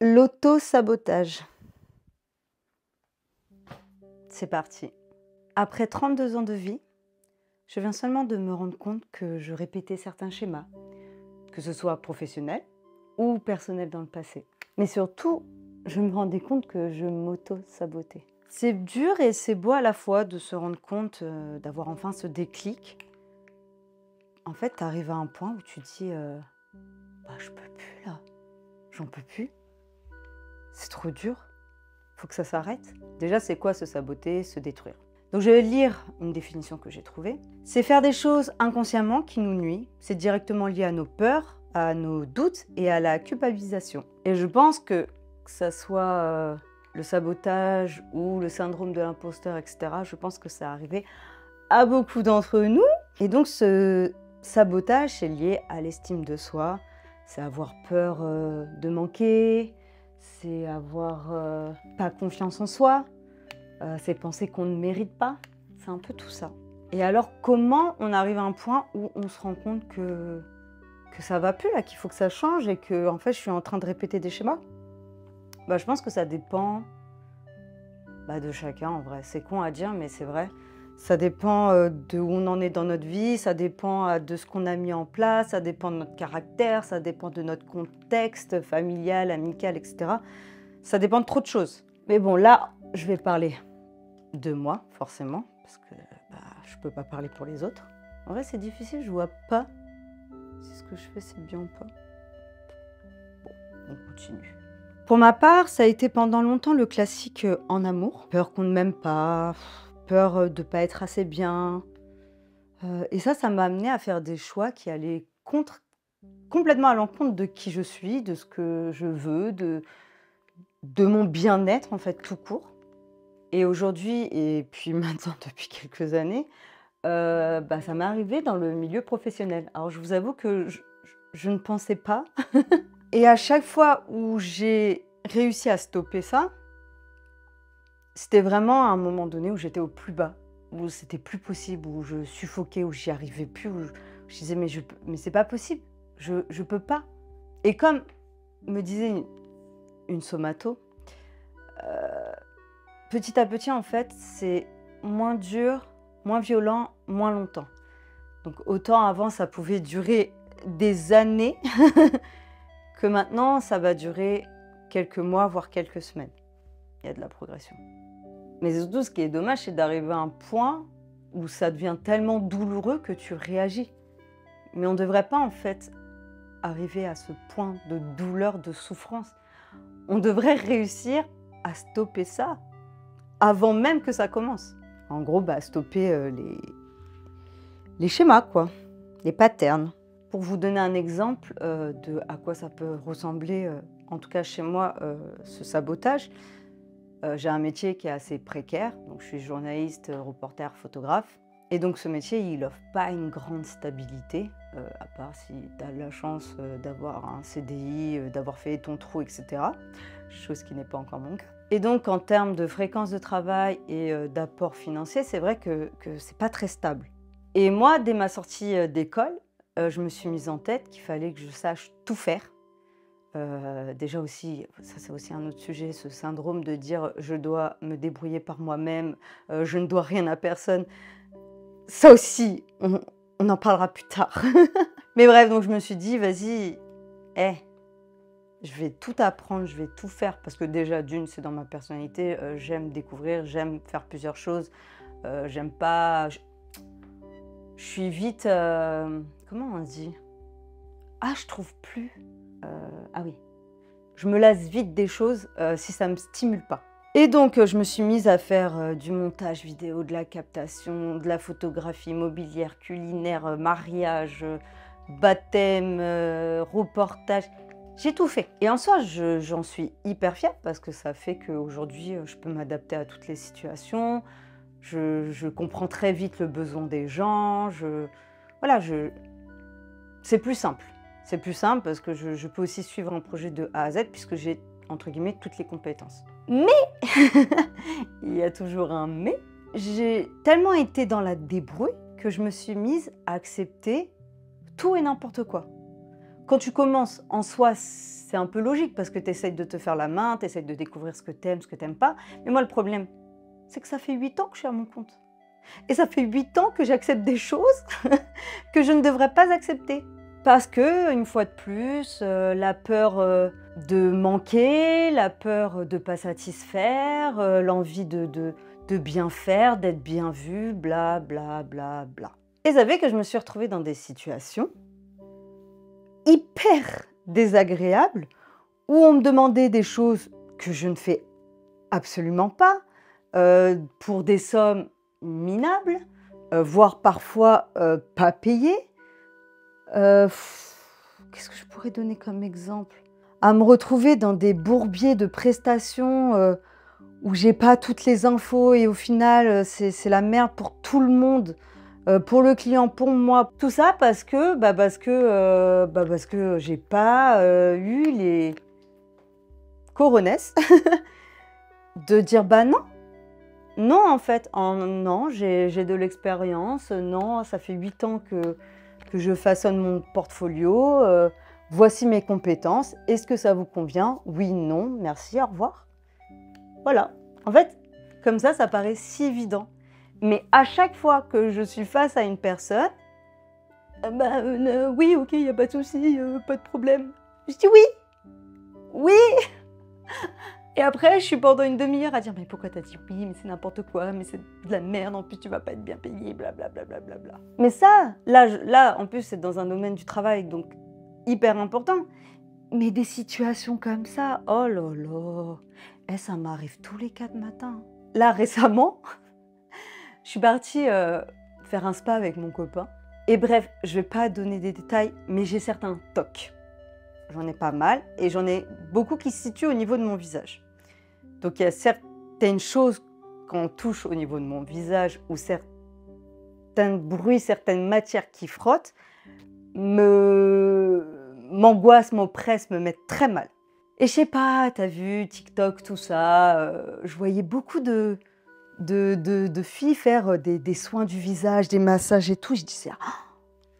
L'auto-sabotage. C'est parti. Après 32 ans de vie, je viens seulement de me rendre compte que je répétais certains schémas, que ce soit professionnel ou personnel dans le passé. Mais surtout, je me rendais compte que je m'auto-sabotais. C'est dur et c'est beau à la fois de se rendre compte, d'avoir enfin ce déclic. En fait, tu arrives à un point où tu te dis, bah, je peux plus là, j'en peux plus. C'est trop dur, faut que ça s'arrête. Déjà, c'est quoi se saboter, se détruire? Donc je vais lire une définition que j'ai trouvée. C'est faire des choses inconsciemment qui nous nuisent. C'est directement lié à nos peurs, à nos doutes et à la culpabilisation. Et je pense que ça soit le sabotage ou le syndrome de l'imposteur, etc., je pense que ça arrivait à beaucoup d'entre nous. Et donc ce sabotage, c'est lié à l'estime de soi. C'est avoir peur de manquer, c'est avoir pas confiance en soi, c'est penser qu'on ne mérite pas. C'est un peu tout ça. Et alors, comment on arrive à un point où on se rend compte que ça va plus, là, qu'il faut que ça change et que en fait, je suis en train de répéter des schémas? Bah, je pense que ça dépend de chacun, en vrai. C'est con à dire, mais c'est vrai. Ça dépend de où on en est dans notre vie, ça dépend de ce qu'on a mis en place, ça dépend de notre caractère, ça dépend de notre contexte familial, amical, etc. Ça dépend de trop de choses. Mais bon, là, je vais parler de moi, forcément, parce que je peux pas parler pour les autres. En vrai, c'est difficile, je vois pas si ce que je fais, c'est bien ou pas. Bon, on continue. Pour ma part, ça a été pendant longtemps le classique en amour. Peur qu'on ne m'aime pas, peur de ne pas être assez bien. Et ça m'a amené à faire des choix qui allaient complètement à l'encontre de qui je suis, de ce que je veux, de mon bien-être, en fait, tout court. Et aujourd'hui, et puis maintenant depuis quelques années, ça m'est arrivé dans le milieu professionnel. Alors je vous avoue que je ne pensais pas. Et à chaque fois où j'ai réussi à stopper ça, c'était vraiment à un moment donné où j'étais au plus bas, où c'était plus possible, où je suffoquais, où j'y arrivais plus, où je disais mais c'est pas possible, je peux pas. Et comme me disait une somato, petit à petit en fait c'est moins dur, moins violent, moins longtemps. Donc autant avant ça pouvait durer des années que maintenant ça va durer quelques mois voire quelques semaines. Il y a de la progression. Mais surtout, ce qui est dommage, c'est d'arriver à un point où ça devient tellement douloureux que tu réagis. Mais on ne devrait pas, en fait, arriver à ce point de douleur, de souffrance. On devrait réussir à stopper ça avant même que ça commence. En gros, stopper les schémas, quoi, les patterns. Pour vous donner un exemple de à quoi ça peut ressembler, en tout cas chez moi, ce sabotage, j'ai un métier qui est assez précaire, donc je suis journaliste, reporter, photographe. Et donc ce métier, il n'offre pas une grande stabilité, à part si tu as la chance d'avoir un CDI, d'avoir fait ton trou, etc. Chose qui n'est pas encore mon cas. Et donc en termes de fréquence de travail et d'apport financier, c'est vrai que c'est pas très stable. Et moi, dès ma sortie d'école, je me suis mise en tête qu'il fallait que je sache tout faire. Déjà aussi, ça c'est aussi un autre sujet, ce syndrome de dire je dois me débrouiller par moi-même, je ne dois rien à personne. Ça aussi, on en parlera plus tard. Mais bref, donc je me suis dit, vas-y, je vais tout apprendre, je vais tout faire. Parce que déjà, d'une, c'est dans ma personnalité, j'aime découvrir, j'aime faire plusieurs choses. J'aime pas... Je suis vite... comment on dit? Ah, je trouve plus... ah oui, je me lasse vite des choses si ça ne me stimule pas. Et donc, je me suis mise à faire du montage vidéo, de la captation, de la photographie immobilière, culinaire, mariage, baptême, reportage. J'ai tout fait. Et en soi, j'en suis hyper fière parce que ça fait qu'aujourd'hui, je peux m'adapter à toutes les situations. Je comprends très vite le besoin des gens. C'est plus simple. C'est plus simple parce que je peux aussi suivre un projet de A à Z puisque j'ai, entre guillemets, toutes les compétences. Mais, il y a toujours un mais, j'ai tellement été dans la débrouille que je me suis mise à accepter tout et n'importe quoi. Quand tu commences, en soi, c'est un peu logique parce que tu essayes de te faire la main, tu essayes de découvrir ce que tu aimes, ce que tu n'aimes pas. Mais moi, le problème, c'est que ça fait 8 ans que je suis à mon compte. Et ça fait 8 ans que j'accepte des choses que je ne devrais pas accepter. Parce que, une fois de plus, la peur de manquer, la peur de ne pas satisfaire, l'envie de bien faire, d'être bien vu, bla bla bla bla. Et vous savez que je me suis retrouvée dans des situations hyper désagréables où on me demandait des choses que je ne fais absolument pas, pour des sommes minables, voire parfois pas payées. Qu'est-ce que je pourrais donner comme exemple? À me retrouver dans des bourbiers de prestations où j'ai pas toutes les infos et au final c'est la merde pour tout le monde, pour le client, pour moi. Tout ça parce que j'ai pas eu les coronesses de dire bah non. Non, en fait, non, j'ai de l'expérience, non, ça fait 8 ans que je façonne mon portfolio, voici mes compétences, est-ce que ça vous convient? Oui, non, merci, au revoir. Voilà, en fait, comme ça paraît si évident. Mais à chaque fois que je suis face à une personne, oui, ok, il n'y a pas de souci, pas de problème. Je dis oui, oui. Et après, je suis pendant une demi-heure à dire « Mais pourquoi t'as dit oui? Mais c'est n'importe quoi, mais c'est de la merde, en plus tu vas pas être bien payé, blablabla. Bla, bla, bla. » Mais ça, là, en plus, c'est dans un domaine du travail, donc hyper important. Mais des situations comme ça, oh là là, ça m'arrive tous les 4 matins. Là, récemment, je suis partie faire un spa avec mon copain. Et bref, je vais pas donner des détails, mais j'ai certains tocs. J'en ai pas mal, et j'en ai beaucoup qui se situent au niveau de mon visage. Donc il y a certaines choses qu'on touche au niveau de mon visage ou certains bruits, certaines matières qui frottent m'angoissent, m'oppressent, me mettent très mal. Et je sais pas, t'as vu TikTok, tout ça, je voyais beaucoup de filles faire des soins du visage, des massages et tout. Je disais,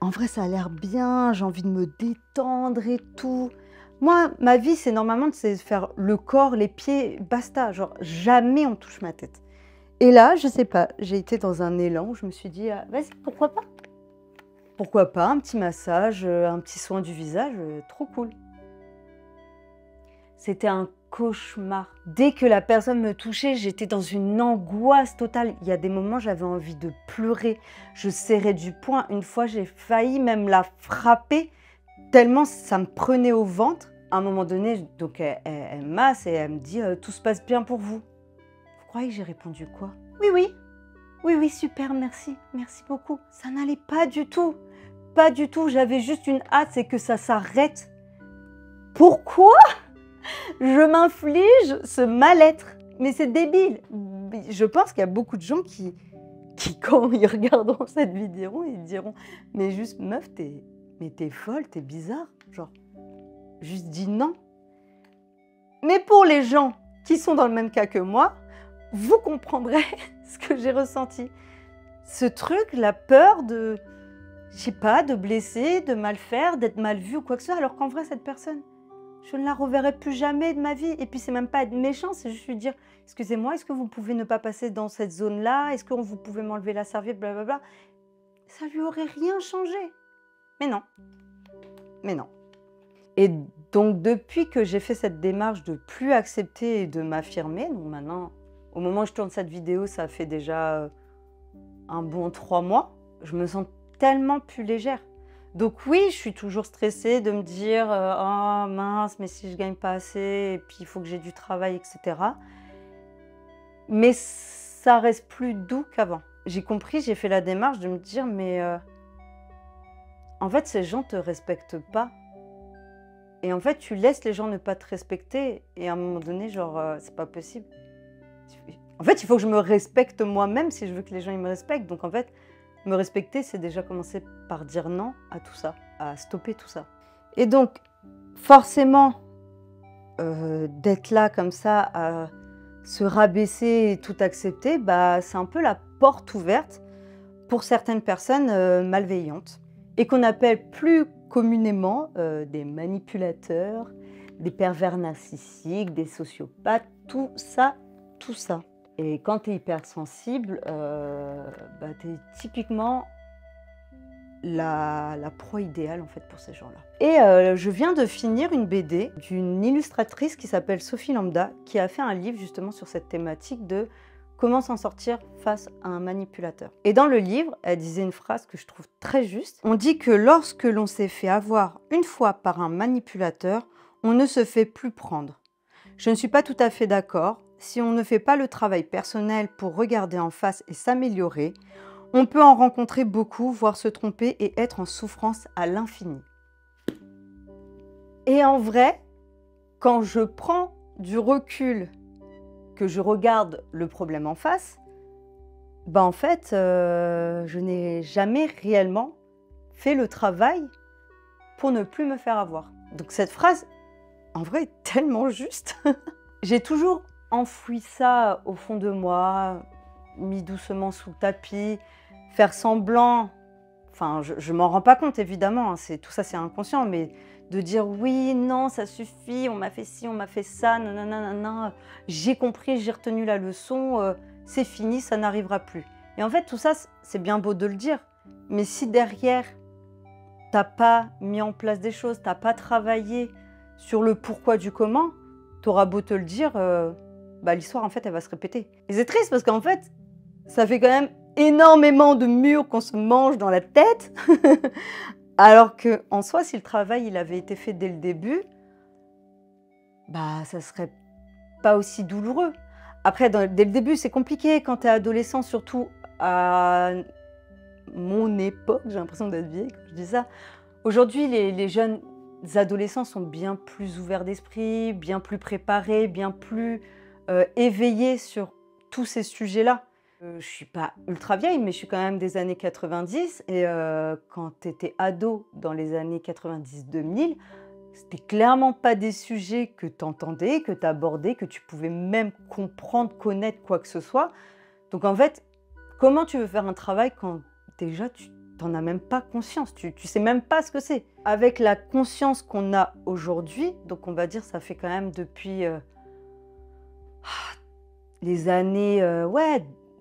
en vrai ça a l'air bien, j'ai envie de me détendre et tout. Moi, ma vie, c'est normalement de faire le corps, les pieds, basta. Genre, jamais on touche ma tête. Et là, je sais pas, j'ai été dans un élan où je me suis dit, vas-y, pourquoi pas? Pourquoi pas, un petit massage, un petit soin du visage, trop cool. C'était un cauchemar. Dès que la personne me touchait, j'étais dans une angoisse totale. Il y a des moments, j'avais envie de pleurer. Je serrais du poing. Une fois, j'ai failli même la frapper tellement ça me prenait au ventre. À un moment donné, donc elle masse et elle me dit « Tout se passe bien pour vous ». Vous croyez que j'ai répondu quoi? Oui, oui. Oui, oui, super, merci. Merci beaucoup. Ça n'allait pas du tout. Pas du tout. J'avais juste une hâte, c'est que ça s'arrête. Pourquoi je m'inflige ce mal-être? Mais c'est débile. Je pense qu'il y a beaucoup de gens qui quand ils regarderont cette vidéo, ils diront « Mais juste, meuf, t'es folle, t'es bizarre. » Genre, juste dis non. Mais pour les gens qui sont dans le même cas que moi, vous comprendrez ce que j'ai ressenti. Ce truc, la peur de, je sais pas, de blesser, de mal faire, d'être mal vue ou quoi que ce soit, alors qu'en vrai, cette personne, je ne la reverrai plus jamais de ma vie. Et puis, c'est même pas être méchant, c'est juste lui dire « Excusez-moi, est-ce que vous pouvez ne pas passer dans cette zone-là? Est-ce que vous pouvez m'enlever la serviette, blablabla. » Ça lui aurait rien changé. Mais non. Mais non. Et donc, depuis que j'ai fait cette démarche de plus accepter et de m'affirmer, donc maintenant, au moment où je tourne cette vidéo, ça fait déjà un bon 3 mois, je me sens tellement plus légère. Donc oui, je suis toujours stressée de me dire « Oh mince, mais si je gagne pas assez, et puis il faut que j'ai du travail, etc. » Mais ça reste plus doux qu'avant. J'ai compris, j'ai fait la démarche de me dire « Mais en fait, ces gens ne te respectent pas. » Et en fait, tu laisses les gens ne pas te respecter et à un moment donné, genre, c'est pas possible. En fait, il faut que je me respecte moi-même si je veux que les gens ils me respectent. Donc en fait, me respecter, c'est déjà commencer par dire non à tout ça, à stopper tout ça. Et donc, forcément, d'être là comme ça, à se rabaisser et tout accepter, bah, c'est un peu la porte ouverte pour certaines personnes malveillantes. et qu'on appelle plus communément des manipulateurs, des pervers narcissiques, des sociopathes, tout ça, tout ça. Et quand tu es hypersensible, tu es typiquement la proie idéale en fait pour ces gens-là. Et je viens de finir une BD d'une illustratrice qui s'appelle Sophie Lambda, qui a fait un livre justement sur cette thématique de comment s'en sortir face à un manipulateur. Et dans le livre, elle disait une phrase que je trouve très juste. On dit que lorsque l'on s'est fait avoir une fois par un manipulateur, on ne se fait plus prendre. Je ne suis pas tout à fait d'accord. Si on ne fait pas le travail personnel pour regarder en face et s'améliorer, on peut en rencontrer beaucoup, voire se tromper et être en souffrance à l'infini. Et en vrai, quand je prends du recul, que je regarde le problème en face, en fait, je n'ai jamais réellement fait le travail pour ne plus me faire avoir. Donc cette phrase, en vrai, est tellement juste. J'ai toujours enfoui ça au fond de moi, mis doucement sous le tapis, faire semblant, enfin je m'en rends pas compte évidemment, hein, tout ça c'est inconscient, mais de dire oui, non, ça suffit, on m'a fait ci, on m'a fait ça, nanana, j'ai compris, j'ai retenu la leçon, c'est fini, ça n'arrivera plus. Et en fait tout ça c'est bien beau de le dire, mais si derrière t'as pas mis en place des choses, t'as pas travaillé sur le pourquoi du comment, t'auras beau te le dire, l'histoire en fait elle va se répéter. Et c'est triste parce qu'en fait ça fait quand même énormément de murs qu'on se mange dans la tête, alors qu'en soi si le travail il avait été fait dès le début, ça serait pas aussi douloureux. Après dès le début c'est compliqué quand tu es adolescent, surtout à mon époque, j'ai l'impression d'être vieille quand je dis ça. Aujourd'hui les jeunes adolescents sont bien plus ouverts d'esprit, bien plus préparés, bien plus éveillés sur tous ces sujets-là. Je suis pas ultra vieille, mais je suis quand même des années 90 et quand tu étais ado dans les années 90-2000, c'était clairement pas des sujets que tu entendais, que tu abordais, que tu pouvais même comprendre, connaître quoi que ce soit. Donc en fait, comment tu veux faire un travail quand déjà tu n'en as même pas conscience, tu sais même pas ce que c'est. Avec la conscience qu'on a aujourd'hui, donc on va dire ça fait quand même depuis les années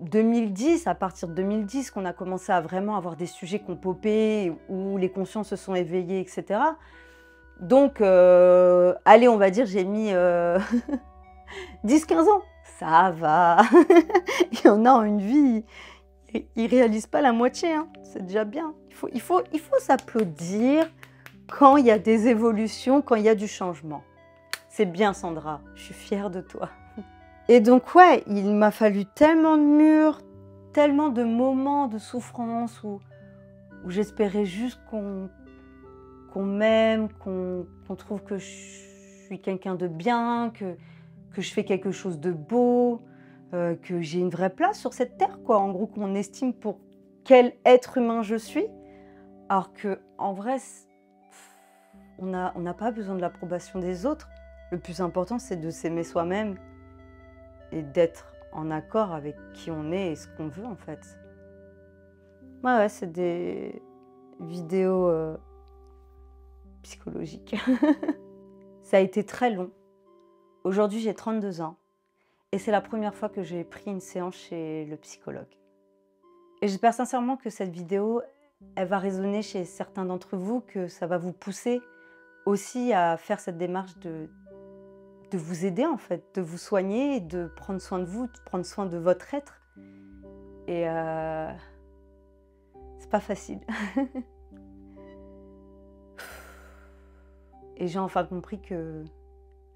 2010, à partir de 2010 qu'on a commencé à vraiment avoir des sujets qui ont popé, où les consciences se sont éveillées, etc. Donc, allez, on va dire, j'ai mis 10-15 ans. Ça va. Il y en a en une vie, ils ne réalisent pas la moitié, hein. C'est déjà bien. Il faut s'applaudir quand il y a des évolutions, quand il y a du changement. C'est bien, Sandra, je suis fière de toi. Et donc, ouais, il m'a fallu tellement de murs, tellement de moments de souffrance où j'espérais juste qu'on m'aime, qu'on trouve que je suis quelqu'un de bien, que je fais quelque chose de beau, que j'ai une vraie place sur cette terre, quoi. En gros, qu'on estime pour quel être humain je suis. Alors qu'en vrai, on n'a pas besoin de l'approbation des autres. Le plus important, c'est de s'aimer soi-même et d'être en accord avec qui on est et ce qu'on veut, en fait. Ouais, c'est des vidéos psychologiques. Ça a été très long. Aujourd'hui, j'ai 32 ans et c'est la première fois que j'ai pris une séance chez le psychologue. Et j'espère sincèrement que cette vidéo, elle va résonner chez certains d'entre vous, que ça va vous pousser aussi à faire cette démarche de vous aider en fait, de vous soigner, de prendre soin de vous, de prendre soin de votre être. Et c'est pas facile. Et j'ai enfin compris que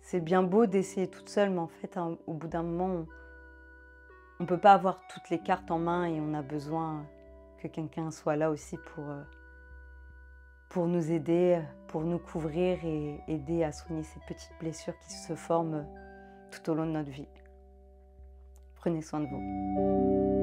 c'est bien beau d'essayer toute seule, mais en fait, au bout d'un moment, on ne peut pas avoir toutes les cartes en main et on a besoin que quelqu'un soit là aussi pour nous aider, pour nous couvrir et aider à soigner ces petites blessures qui se forment tout au long de notre vie. Prenez soin de vous.